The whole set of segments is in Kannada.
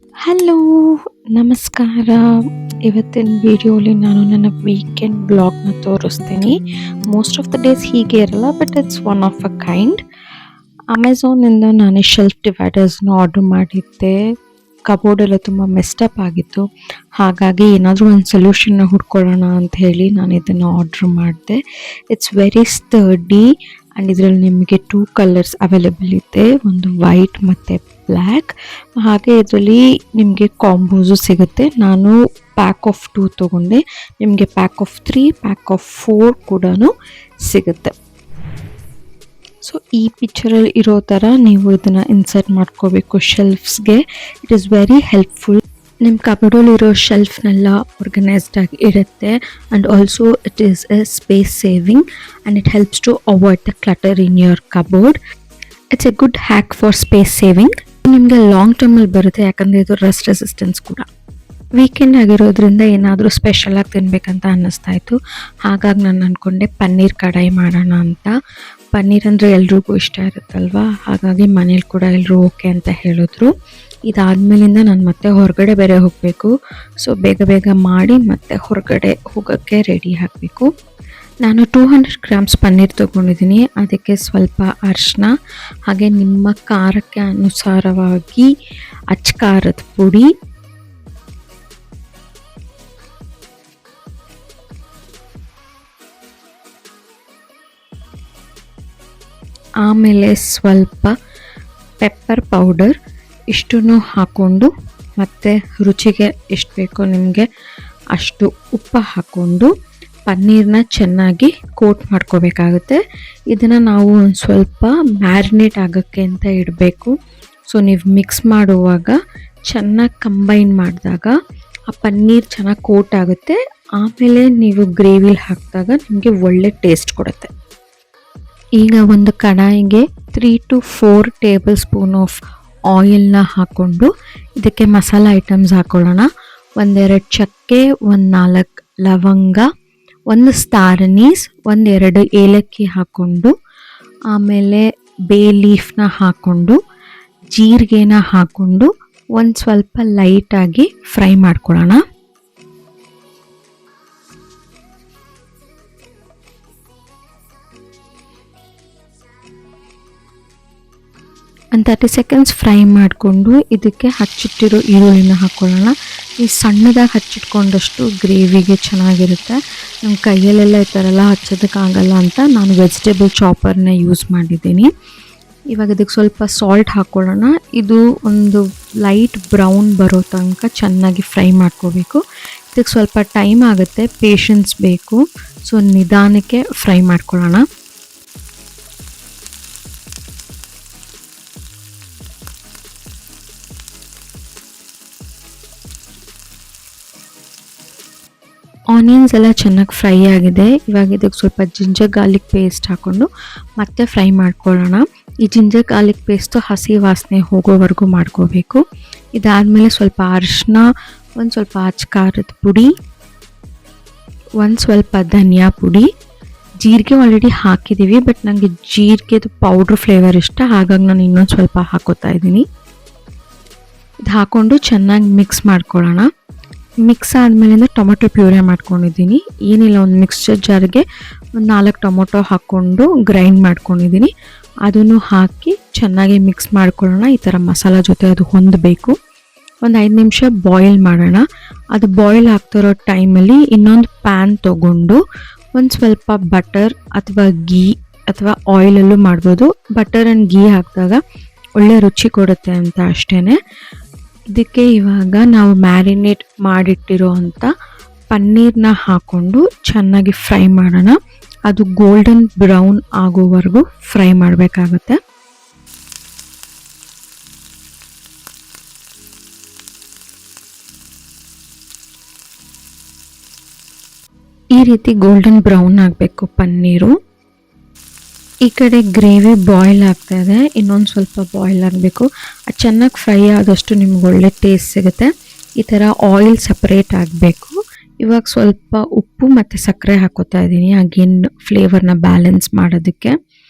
ಹಲೋ, ನಮಸ್ಕಾರ. ಇವತ್ತಿನ ವಿಡಿಯೋಲಿ ನಾನು ನನ್ನ ವೀಕೆಂಡ್ ಬ್ಲಾಗ್ನ ತೋರಿಸ್ತೀನಿ. ಮೋಸ್ಟ್ ಆಫ್ ದ ಡೇಸ್ ಹೀಗೆ ಇರಲ್ಲ, but it's one of a kind. ಅಮೆಝಾನಿಂದ ನಾನು ಶೆಲ್ಫ್ ಡಿವೈಡರ್ಸ್ನ ಆರ್ಡರ್ ಮಾಡಿದ್ದೆ. ಕಬೋರ್ಡ್ ಎಲ್ಲ ತುಂಬ ಮೆಸ್ಟಪ್ ಆಗಿತ್ತು, ಹಾಗಾಗಿ ಏನಾದರೂ ಒಂದು ಸೊಲ್ಯೂಷನ್ನ ಹುಡ್ಕೊಳ್ಳೋಣ ಅಂತ ಹೇಳಿ ನಾನು ಇದನ್ನು ಆರ್ಡ್ರ್ ಮಾಡಿದೆ. ಇಟ್ಸ್ ವೆರಿ ಸ್ಟರ್ಡಿ ಆ್ಯಂಡ್ ಇದರಲ್ಲಿ ನಿಮಗೆ 2 ಕಲರ್ಸ್ ಅವೈಲೇಬಲ್ ಇದೆ, ಒಂದು ವೈಟ್ ಮತ್ತು ಬ್ಲ್ಯಾಕ್. ಹಾಗೆ ಇದರಲ್ಲಿ ನಿಮಗೆ ಕಾಂಬೋಸು ಸಿಗುತ್ತೆ. ನಾನು ಪ್ಯಾಕ್ ಆಫ್ 2 ತೊಗೊಂಡೆ, ನಿಮಗೆ ಪ್ಯಾಕ್ ಆಫ್ 3, ಪ್ಯಾಕ್ ಆಫ್ 4 ಕೂಡ ಸಿಗುತ್ತೆ. ಸೊ ಈ ಪಿಕ್ಚರಲ್ಲಿ ಇರೋ ಥರ ನೀವು ಇದನ್ನು ಇನ್ಸರ್ಟ್ ಮಾಡ್ಕೋಬೇಕು ಶೆಲ್ಫ್ಸ್ಗೆ. It is very helpful. ನಿಮ್ಮ ಕಬೋರ್ಡಲ್ಲಿರೋ ಶೆಲ್ಫ್ನೆಲ್ಲ ಆರ್ಗನೈಸ್ಡ್ ಆಗಿ ಇರುತ್ತೆ. And also it is a space saving and it helps to avoid the clutter in your cupboard. It's a good hack for space saving. ನಿಮಗೆ ಲಾಂಗ್ ಟರ್ಮಲ್ಲಿ ಬರುತ್ತೆ, ಯಾಕಂದರೆ ಇದು ರಸ್ಟ್ ರೆಸಿಸ್ಟೆನ್ಸ್ ಕೂಡ. ವೀಕೆಂಡ್ ಆಗಿರೋದ್ರಿಂದ ಏನಾದರೂ ಸ್ಪೆಷಲಾಗಿ ತಿನ್ನಬೇಕಂತ ಅನ್ನಿಸ್ತಾ ಇತ್ತು. ಹಾಗಾಗಿ ನಾನು ಅಂದ್ಕೊಂಡೆ ಪನ್ನೀರ್ ಕಡಾಯಿ ಮಾಡೋಣ ಅಂತ. ಪನ್ನೀರ್ ಅಂದರೆ ಎಲ್ರಿಗೂ ಇಷ್ಟ ಇರುತ್ತಲ್ವ, ಹಾಗಾಗಿ ಮನೇಲಿ ಕೂಡ ಎಲ್ಲರೂ ಓಕೆ ಅಂತ ಹೇಳಿದ್ರು. ಇದಾದಮೇಲಿಂದ ನಾನು ಮತ್ತೆ ಹೊರಗಡೆ ಬೇರೆ ಹೋಗಬೇಕು. ಸೊ ಬೇಗ ಬೇಗ ಮಾಡಿ ಮತ್ತೆ ಹೊರಗಡೆ ಹೋಗೋಕ್ಕೆ ರೆಡಿ ಆಗಬೇಕು. ನಾನು 200 ಗ್ರಾಮ್ಸ್ ಪನ್ನೀರ್ ತೊಗೊಂಡಿದ್ದೀನಿ. ಅದಕ್ಕೆ ಸ್ವಲ್ಪ ಅರಿಶಿನ, ಹಾಗೆ ನಿಮ್ಮ ಖಾರಕ್ಕೆ ಅನುಸಾರವಾಗಿ ಅಚ್ಚ ಖಾರದ ಪುಡಿ, ಆಮೇಲೆ ಸ್ವಲ್ಪ ಪೆಪ್ಪರ್ ಪೌಡರ್, ಇಷ್ಟನ್ನು ಹಾಕ್ಕೊಂಡು ಮತ್ತು ರುಚಿಗೆ ಎಷ್ಟು ಬೇಕೋ ನಿಮಗೆ ಅಷ್ಟು ಉಪ್ಪು ಹಾಕ್ಕೊಂಡು ಪನ್ನೀರನ್ನ ಚೆನ್ನಾಗಿ ಕೋಟ್ ಮಾಡ್ಕೋಬೇಕಾಗುತ್ತೆ. ಇದನ್ನು ನಾವು ಒಂದು ಸ್ವಲ್ಪ ಮ್ಯಾರಿನೇಟ್ ಆಗೋಕ್ಕೆ ಅಂತ ಇಡಬೇಕು. ಸೊ ನೀವು ಮಿಕ್ಸ್ ಮಾಡುವಾಗ ಚೆನ್ನಾಗಿ ಕಂಬೈನ್ ಮಾಡಿದಾಗ ಆ ಪನ್ನೀರ್ ಚೆನ್ನಾಗಿ ಕೋಟ್ ಆಗುತ್ತೆ. ಆಮೇಲೆ ನೀವು ಗ್ರೇವಿಲಿ ಹಾಕಿದಾಗ ನಿಮಗೆ ಒಳ್ಳೆ ಟೇಸ್ಟ್ ಕೊಡುತ್ತೆ. ಈಗ ಒಂದು ಕಡಾಯಿಗೆ 3 to 4 ಟೇಬಲ್ ಸ್ಪೂನ್ ಆಫ್ ಆಯಿಲ್ನ ಹಾಕ್ಕೊಂಡು ಇದಕ್ಕೆ ಮಸಾಲ ಐಟಮ್ಸ್ ಹಾಕ್ಕೊಳ್ಳೋಣ. 1-2 ಚಕ್ಕೆ, 1-4 ಲವಂಗ, 1 ಸ್ಟಾರ್ ಅನೀಸ್, 1-2 ಏಲಕ್ಕಿ ಹಾಕ್ಕೊಂಡು, ಆಮೇಲೆ ಬೇ ಲೀಫ್ನ ಹಾಕ್ಕೊಂಡು, ಜೀರಿಗೆನ ಹಾಕ್ಕೊಂಡು ಒಂದು ಸ್ವಲ್ಪ ಲೈಟಾಗಿ ಫ್ರೈ ಮಾಡ್ಕೊಳ್ಳೋಣ. ಒಂದು 30 ಸೆಕೆಂಡ್ಸ್ ಫ್ರೈ ಮಾಡಿಕೊಂಡು ಇದಕ್ಕೆ ಹಚ್ಚಿಟ್ಟಿರೋ ಈರುಳ್ಳಿನ ಹಾಕ್ಕೊಳ್ಳೋಣ. ಈ ಸಣ್ಣದಾಗಿ ಹಚ್ಚಿಟ್ಕೊಂಡಷ್ಟು ಗ್ರೇವಿಗೆ ಚೆನ್ನಾಗಿರುತ್ತೆ. ನಮ್ಮ ಕೈಯಲ್ಲೆಲ್ಲ ಈ ಥರ ಎಲ್ಲ ಹಚ್ಚೋದಕ್ಕಾಗಲ್ಲ ಅಂತ ನಾನು ವೆಜಿಟೇಬಲ್ ಚಾಪರ್ನ ಯೂಸ್ ಮಾಡಿದ್ದೀನಿ. ಇವಾಗ ಇದಕ್ಕೆ ಸ್ವಲ್ಪ ಸಾಲ್ಟ್ ಹಾಕ್ಕೊಳ್ಳೋಣ. ಇದು ಒಂದು ಲೈಟ್ ಬ್ರೌನ್ ಬರೋ ತನಕ ಚೆನ್ನಾಗಿ ಫ್ರೈ ಮಾಡ್ಕೋಬೇಕು. ಇದಕ್ಕೆ ಸ್ವಲ್ಪ ಟೈಮ್ ಆಗುತ್ತೆ, ಪೇಷನ್ಸ್ ಬೇಕು. ಸೊ ನಿಧಾನಕ್ಕೆ ಫ್ರೈ ಮಾಡ್ಕೊಳ್ಳೋಣ. ಆನಿಯನ್ಸ್ ಎಲ್ಲ ಚೆನ್ನಾಗಿ ಫ್ರೈ ಆಗಿದೆ. ಇವಾಗ ಇದಕ್ಕೆ ಸ್ವಲ್ಪ ಜಿಂಜರ್ ಗಾರ್ಲಿಕ್ ಪೇಸ್ಟ್ ಹಾಕ್ಕೊಂಡು ಮತ್ತೆ ಫ್ರೈ ಮಾಡ್ಕೊಳ್ಳೋಣ. ಈ ಜಿಂಜರ್ ಗಾರ್ಲಿಕ್ ಪೇಸ್ಟು ಹಸಿ ವಾಸನೆ ಹೋಗೋವರೆಗೂ ಮಾಡ್ಕೋಬೇಕು. ಇದಾದಮೇಲೆ ಸ್ವಲ್ಪ ಅರಿಶಿನ, ಒಂದು ಸ್ವಲ್ಪ ಅಚ್ಚ ಖಾರದ ಪುಡಿ, ಒಂದು ಸ್ವಲ್ಪ ಧನಿಯಾ ಪುಡಿ, ಜೀರಿಗೆ ಆಲ್ರೆಡಿ ಹಾಕಿದ್ದೀವಿ, ಬಟ್ ನನಗೆ ಜೀರಿಗೆದು ಪೌಡ್ರ್ ಫ್ಲೇವರ್ ಇಷ್ಟ, ಹಾಗಾಗಿ ನಾನು ಇನ್ನೊಂದು ಸ್ವಲ್ಪ ಹಾಕೋತಾ ಇದ್ದೀನಿ. ಇದು ಹಾಕ್ಕೊಂಡು ಚೆನ್ನಾಗಿ ಮಿಕ್ಸ್ ಮಾಡ್ಕೊಳ್ಳೋಣ. ಮಿಕ್ಸ್ ಆದಮೇಲಿಂದ ಟೊಮೊಟೊ ಪ್ಯೂರಿ ಮಾಡ್ಕೊಂಡಿದ್ದೀನಿ. ಏನಿಲ್ಲ, ಒಂದು ಮಿಕ್ಸ್ಚರ್ ಜಾರ್ಗೆ ಒಂದು 4 ಟೊಮೊಟೊ ಹಾಕ್ಕೊಂಡು ಗ್ರೈಂಡ್ ಮಾಡ್ಕೊಂಡಿದ್ದೀನಿ. ಅದನ್ನು ಹಾಕಿ ಚೆನ್ನಾಗಿ ಮಿಕ್ಸ್ ಮಾಡ್ಕೊಳ್ಳೋಣ. ಈ ಥರ ಮಸಾಲ ಜೊತೆ ಅದು ಹೊಂದಬೇಕು. ಒಂದು 5 ನಿಮಿಷ ಬಾಯ್ಲ್ ಮಾಡೋಣ. ಅದು ಬಾಯ್ಲ್ ಆಗ್ತಿರೋ ಟೈಮಲ್ಲಿ ಇನ್ನೊಂದು ಪ್ಯಾನ್ ತೊಗೊಂಡು ಒಂದು ಸ್ವಲ್ಪ ಬಟರ್ ಅಥವಾ ಗೀ ಅಥವಾ ಆಯಿಲಲ್ಲೂ ಮಾಡ್ಬೋದು. ಬಟರ್ ಆ್ಯಂಡ್ ಗೀ ಹಾಕಿದಾಗ ಒಳ್ಳೆ ರುಚಿ ಕೊಡುತ್ತೆ ಅಂತ ಅಷ್ಟೇ. ಇದಕ್ಕೆ ಇವಾಗ ನಾವು ಮ್ಯಾರಿನೇಟ್ ಮಾಡಿಟ್ಟಿರೋ ಅಂಥ ಪನ್ನೀರ್ನ ಹಾಕ್ಕೊಂಡು ಚೆನ್ನಾಗಿ ಫ್ರೈ ಮಾಡೋಣ. ಅದು ಗೋಲ್ಡನ್ ಬ್ರೌನ್ ಆಗೋವರೆಗೂ ಫ್ರೈ ಮಾಡಬೇಕಾಗತ್ತೆ. ಈ ರೀತಿ ಗೋಲ್ಡನ್ ಬ್ರೌನ್ ಆಗಬೇಕು ಪನ್ನೀರು. ಈ ಕಡೆ ಗ್ರೇವಿ ಬಾಯ್ಲ್ ಆಗ್ತಾ ಇದೆ, ಇನ್ನೊಂದು ಸ್ವಲ್ಪ ಬಾಯ್ಲ್ ಆಗಬೇಕು. ಅದು ಚೆನ್ನಾಗಿ ಫ್ರೈ ಆದಷ್ಟು ನಿಮ್ಗೆ ಒಳ್ಳೆ ಟೇಸ್ಟ್ ಸಿಗುತ್ತೆ. ಈ ಥರ ಆಯಿಲ್ ಸಪ್ರೇಟ್ ಆಗಬೇಕು. ಇವಾಗ ಸ್ವಲ್ಪ ಉಪ್ಪು ಮತ್ತು ಸಕ್ಕರೆ ಹಾಕೋತಾ ಇದ್ದೀನಿ, ಅಗೇನ್ ಫ್ಲೇವರ್ನ ಬ್ಯಾಲೆನ್ಸ್ ಮಾಡೋದಕ್ಕೆ.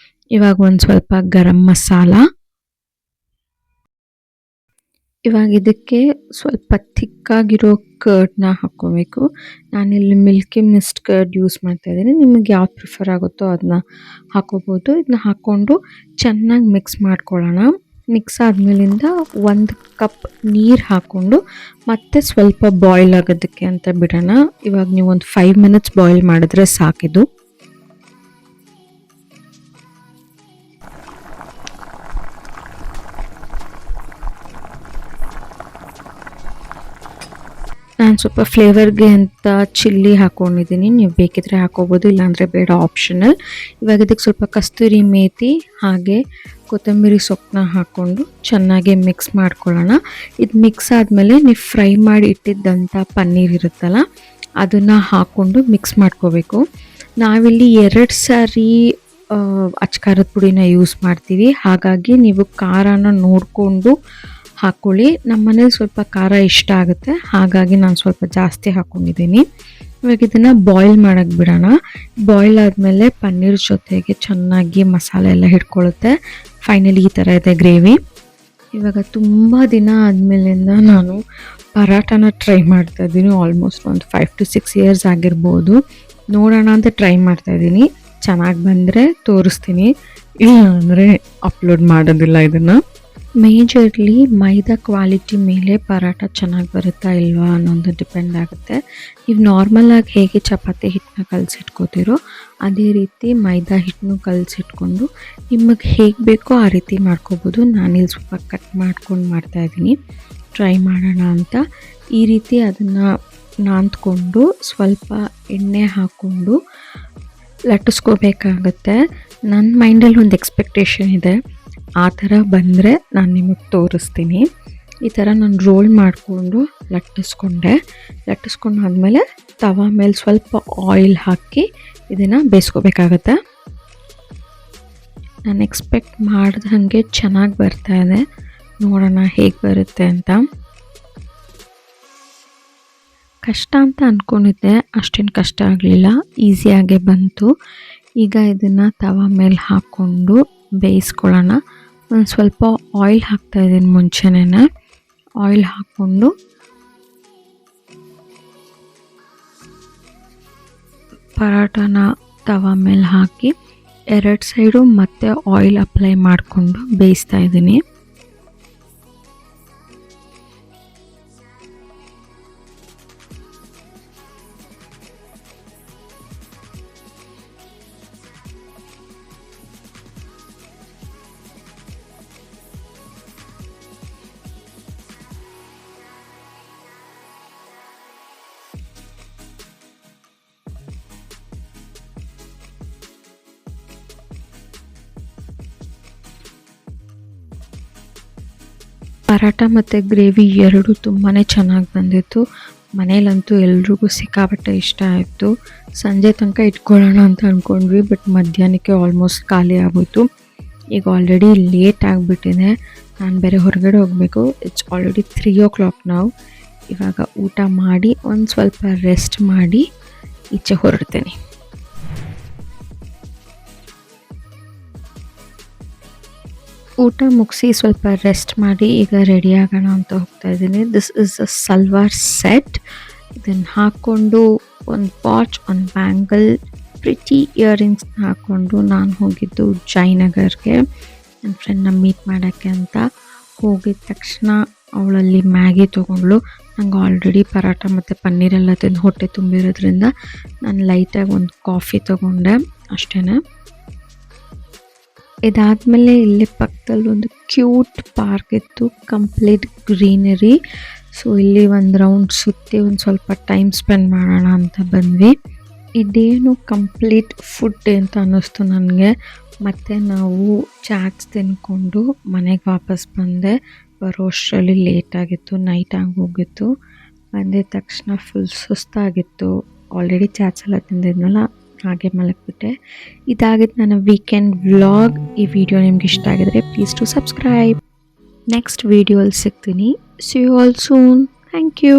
ಇವಾಗ ಒಂದು ಸ್ವಲ್ಪ ಗರಂ ಮಸಾಲ, ಇವಾಗ ಇದಕ್ಕೆ ಸ್ವಲ್ಪ ಥಿಕ್ಕಾಗಿರೋ ಕರ್ಡ್‌ನ ಹಾಕ್ಕೋಬೇಕು. ನಾನಿಲ್ಲಿ ಮಿಲ್ಕಿ ಮಿಸ್ಟ್ ಕರ್ಡ್ ಯೂಸ್ ಮಾಡ್ತಾ ಇದ್ದೀನಿ. ನಿಮಗೆ ಯಾವ್ದು ಪ್ರಿಫರ್ ಆಗುತ್ತೋ ಅದನ್ನ ಹಾಕೋಬೋದು. ಇದನ್ನ ಹಾಕ್ಕೊಂಡು ಚೆನ್ನಾಗಿ ಮಿಕ್ಸ್ ಮಾಡ್ಕೊಳ್ಳೋಣ. ಮಿಕ್ಸ್ ಆದ್ಮೇಲಿಂದ 1 ಕಪ್ ನೀರು ಹಾಕ್ಕೊಂಡು ಮತ್ತೆ ಸ್ವಲ್ಪ ಬಾಯ್ಲ್ ಆಗೋದಕ್ಕೆ ಅಂತ ಬಿಡೋಣ. ಇವಾಗ ನೀವು ಒಂದು 5 ಮಿನಿಟ್ಸ್ ಬಾಯ್ಲ್ ಮಾಡಿದ್ರೆ ಸಾಕಿದು. ನಾನು ಸ್ವಲ್ಪ ಫ್ಲೇವರ್ಗೆ ಅಂತ ಚಿಲ್ಲಿ ಹಾಕ್ಕೊಂಡಿದ್ದೀನಿ. ನೀವು ಬೇಕಿದ್ರೆ ಹಾಕೋಬೋದು, ಇಲ್ಲಾಂದರೆ ಬೇಡ, ಆಪ್ಷನಲ್. ಇವಾಗ ಇದಕ್ಕೆ ಸ್ವಲ್ಪ ಕಸ್ತೂರಿ ಮೇಥಿ ಹಾಗೆ ಕೊತ್ತಂಬರಿ ಸೊಪ್ಪನ್ನ ಹಾಕ್ಕೊಂಡು ಚೆನ್ನಾಗಿ ಮಿಕ್ಸ್ ಮಾಡ್ಕೊಳ್ಳೋಣ. ಇದು ಮಿಕ್ಸ್ ಆದಮೇಲೆ ನೀವು ಫ್ರೈ ಮಾಡಿ ಇಟ್ಟಿದ್ದಂಥ ಪನ್ನೀರ್ ಇರುತ್ತಲ್ಲ ಅದನ್ನು ಹಾಕ್ಕೊಂಡು ಮಿಕ್ಸ್ ಮಾಡ್ಕೋಬೇಕು. ನಾವಿಲ್ಲಿ 2 ಸಾರಿ ಅಚ್ಕಾರದ ಪುಡಿನ ಯೂಸ್ ಮಾಡ್ತೀವಿ. ಹಾಗಾಗಿ ನೀವು ಖಾರನ ನೋಡಿಕೊಂಡು ಹಾಕ್ಕೊಳ್ಳಿ. ನಮ್ಮ ಮನೇಲಿ ಸ್ವಲ್ಪ ಖಾರ ಇಷ್ಟ ಆಗುತ್ತೆ, ಹಾಗಾಗಿ ನಾನು ಸ್ವಲ್ಪ ಜಾಸ್ತಿ ಹಾಕ್ಕೊಂಡಿದ್ದೀನಿ. ಇವಾಗ ಇದನ್ನು ಬಾಯ್ಲ್ ಮಾಡೋಕ್ಕೆ ಬಿಡೋಣ. ಬಾಯ್ಲ್ ಆದಮೇಲೆ ಪನ್ನೀರ್ ಜೊತೆಗೆ ಚೆನ್ನಾಗಿ ಮಸಾಲೆ ಎಲ್ಲ ಹಿಡ್ಕೊಳ್ಳುತ್ತೆ. ಫೈನಲಿ ಈ ಥರ ಇದೆ ಗ್ರೇವಿ. ಇವಾಗ ತುಂಬ ದಿನ ಆದಮೇಲಿಂದ ನಾನು ಪರಾಟನ ಟ್ರೈ ಮಾಡ್ತಾ ಇದ್ದೀನಿ. ಆಲ್ಮೋಸ್ಟ್ ಒಂದು 5 to 6 ಇಯರ್ಸ್ ಆಗಿರ್ಬೋದು. ನೋಡೋಣ ಅಂತ ಟ್ರೈ ಮಾಡ್ತಾಯಿದ್ದೀನಿ. ಚೆನ್ನಾಗಿ ಬಂದರೆ ತೋರಿಸ್ತೀನಿ, ಇಲ್ಲ ಅಂದರೆ ಅಪ್ಲೋಡ್ ಮಾಡೋದಿಲ್ಲ ಇದನ್ನು. ಮೇಜರ್ಲಿ ಮೈದಾ ಕ್ವಾಲಿಟಿ ಮೇಲೆ ಪರಾಟ ಚೆನ್ನಾಗಿ ಬರುತ್ತಾ ಇಲ್ವಾ ಅನ್ನೋದು ಡಿಪೆಂಡ್ ಆಗುತ್ತೆ. ನೀವು ನಾರ್ಮಲಾಗಿ ಹೇಗೆ ಚಪಾತಿ ಹಿಟ್ಟನ್ನ ಕಲಸಿಟ್ಕೋತೀರೋ ಅದೇ ರೀತಿ ಮೈದಾ ಹಿಟ್ಟನ್ನು ಕಲಸಿಟ್ಕೊಂಡು ನಿಮಗೆ ಹೇಗೆ ಬೇಕೋ ಆ ರೀತಿ ಮಾಡ್ಕೋಬೋದು. ನಾನಿಲ್ಲಿ ಸ್ವಲ್ಪ ಕಟ್ ಮಾಡ್ಕೊಂಡು ಮಾಡ್ತಾಯಿದ್ದೀನಿ, ಟ್ರೈ ಮಾಡೋಣ ಅಂತ. ಈ ರೀತಿ ಅದನ್ನು ನಾದ್ಕೊಂಡು ಸ್ವಲ್ಪ ಎಣ್ಣೆ ಹಾಕ್ಕೊಂಡು ಲಟ್ಟಿಸ್ಕೋಬೇಕಾಗತ್ತೆ. ನನ್ನ ಮೈಂಡಲ್ಲಿ ಒಂದು ಎಕ್ಸ್ಪೆಕ್ಟೇಷನ್ ಇದೆ, ಆ ಥರ ಬಂದರೆ ನಾನು ನಿಮಗೆ ತೋರಿಸ್ತೀನಿ. ಈ ಥರ ನಾನು ರೋಲ್ ಮಾಡಿಕೊಂಡು ಲಟ್ಟಿಸ್ಕೊಂಡಾದ್ಮೇಲೆ ತವಾ ಮೇಲೆ ಸ್ವಲ್ಪ ಆಯಿಲ್ ಹಾಕಿ ಇದನ್ನು ಬೇಯಿಸ್ಕೋಬೇಕಾಗತ್ತೆ. ನಾನು ಎಕ್ಸ್ಪೆಕ್ಟ್ ಮಾಡ್ದಂಗೆ ಚೆನ್ನಾಗಿ ಬರ್ತಾಯಿದೆ. ನೋಡೋಣ ಹೇಗೆ ಬರುತ್ತೆ ಅಂತ. ಕಷ್ಟ ಅಂತ ಅಂದ್ಕೊಂಡಿದ್ದೆ, ಅಷ್ಟೇನು ಕಷ್ಟ ಆಗಲಿಲ್ಲ, ಈಸಿಯಾಗೇ ಬಂತು. ಈಗ ಇದನ್ನು ತವಾ ಮೇಲೆ ಹಾಕ್ಕೊಂಡು ಬೇಯಿಸ್ಕೊಳ್ಳೋಣ. ಒಂದು ಸ್ವಲ್ಪ ಆಯಿಲ್ ಹಾಕ್ತಾಯಿದ್ದೀನಿ ಮುಂಚೆನೇ. ಆಯಿಲ್ ಹಾಕ್ಕೊಂಡು ಪರಾಟನ ತವಾ ಮೇಲೆ ಹಾಕಿ 2 ಸೈಡು ಮತ್ತೆ ಆಯಿಲ್ ಅಪ್ಲೈ ಮಾಡಿಕೊಂಡು ಬೇಯಿಸ್ತಾ ಇದ್ದೀನಿ. ಪರಾಟ ಮತ್ತು ಗ್ರೇವಿ ಎರಡೂ ತುಂಬಾ ಚೆನ್ನಾಗಿ ಬಂದಿತ್ತು. ಮನೇಲಂತೂ ಎಲ್ರಿಗೂ ಸಿಕ್ಕಾಪಟ್ಟೆ ಇಷ್ಟ ಆಯಿತು. ಸಂಜೆ ತನಕ ಇಟ್ಕೊಳ್ಳೋಣ ಅಂತ ಅಂದ್ಕೊಂಡ್ವಿ, ಬಟ್ ಮಧ್ಯಾಹ್ನಕ್ಕೆ ಆಲ್ಮೋಸ್ಟ್ ಖಾಲಿ ಆಗೋಯಿತು. ಈಗ ಆಲ್ರೆಡಿ ಲೇಟ್ ಆಗಿಬಿಟ್ಟಿದೆ, ನಾನು ಬೇರೆ ಹೊರಗಡೆ ಹೋಗಬೇಕು. ಇಟ್ಸ್ ಆಲ್ರೆಡಿ 3 o'clock ನಾವು. ಇವಾಗ ಊಟ ಮಾಡಿ ಒಂದು ಸ್ವಲ್ಪ ರೆಸ್ಟ್ ಮಾಡಿ ಈಚೆ ಹೊರಡ್ತೇನೆ. ಊಟ ಮುಗಿಸಿ ಸ್ವಲ್ಪ ರೆಸ್ಟ್ ಮಾಡಿ ಈಗ ರೆಡಿ ಆಗೋಣ ಅಂತ ಹೋಗ್ತಾ ಇದ್ದೀನಿ. This is a salwar set. ಇದನ್ನು ಹಾಕ್ಕೊಂಡು ಒಂದು ವಾಚ್, ಒಂದು ಬ್ಯಾಂಗಲ್, ಪ್ರಿಟಿ ಇಯರಿಂಗ್ಸ್ನ ಹಾಕ್ಕೊಂಡು ನಾನು ಹೋಗಿದ್ದು ಜಯನಗರ್ಗೆ ನನ್ನ ಫ್ರೆಂಡ್ನ ಮೀಟ್ ಮಾಡೋಕ್ಕೆ ಅಂತ. ಹೋಗಿದ ತಕ್ಷಣ ಅವಳಲ್ಲಿ ಮ್ಯಾಗಿ ತೊಗೊಂಡ್ಳು. ನಂಗೆ ಆಲ್ರೆಡಿ ಪರಾಟ ಮತ್ತು ಪನ್ನೀರೆಲ್ಲ ತಿಂದು ಹೊಟ್ಟೆ ತುಂಬಿರೋದ್ರಿಂದ ನಾನು ಲೈಟಾಗಿ ಒಂದು ಕಾಫಿ ತೊಗೊಂಡೆ ಅಷ್ಟೇ. ಇದಾದಮೇಲೆ ಇಲ್ಲಿ ಪಕ್ಕದಲ್ಲಿ ಒಂದು ಕ್ಯೂಟ್ ಪಾರ್ಕ್ ಇತ್ತು, ಕಂಪ್ಲೀಟ್ ಗ್ರೀನರಿ. ಸೊ ಇಲ್ಲಿ ಒಂದು ರೌಂಡ್ ಸುತ್ತಿ ಒಂದು ಸ್ವಲ್ಪ ಟೈಮ್ ಸ್ಪೆಂಡ್ ಮಾಡೋಣ ಅಂತ ಬಂದ್ವಿ. ಇದೇನು ಕಂಪ್ಲೀಟ್ ಫುಡ್ ಅಂತ ಅನ್ನಿಸ್ತು ನನಗೆ. ಮತ್ತು ನಾವು ಚಾಟ್ಸ್ ತಿನ್ಕೊಂಡು ಮನೆಗೆ ವಾಪಸ್ ಬಂದೆ. ಬರೋ ಅಷ್ಟರಲ್ಲಿ ಲೇಟಾಗಿತ್ತು, ನೈಟ್ ಆಗೋಗಿತ್ತು. ಬಂದಿದ ತಕ್ಷಣ ಫುಲ್ ಸುಸ್ತಾಗಿತ್ತು. ಆಲ್ರೆಡಿ ಚಾಟ್ಸ್ ಎಲ್ಲ ತಿಂದಿದ್ನಲ್ಲ, ಹಾಗೆ ಮಲಗಿಬಿಟ್ಟೆ. ಇದಾಗಿತ್ತು ನನ್ನ ವೀಕೆಂಡ್ ವ್ಲಾಗ್. ಈ ವಿಡಿಯೋ ನಿಮ್ಗೆ ಇಷ್ಟ ಆಗಿದ್ರೆ ಪ್ಲೀಸ್ ಟು ಸಬ್ಸ್ಕ್ರೈಬ್. ನೆಕ್ಸ್ಟ್ ವಿಡಿಯೋಲ್ಲಿ ಸಿಗ್ತೀನಿ. See you all soon. Thank you.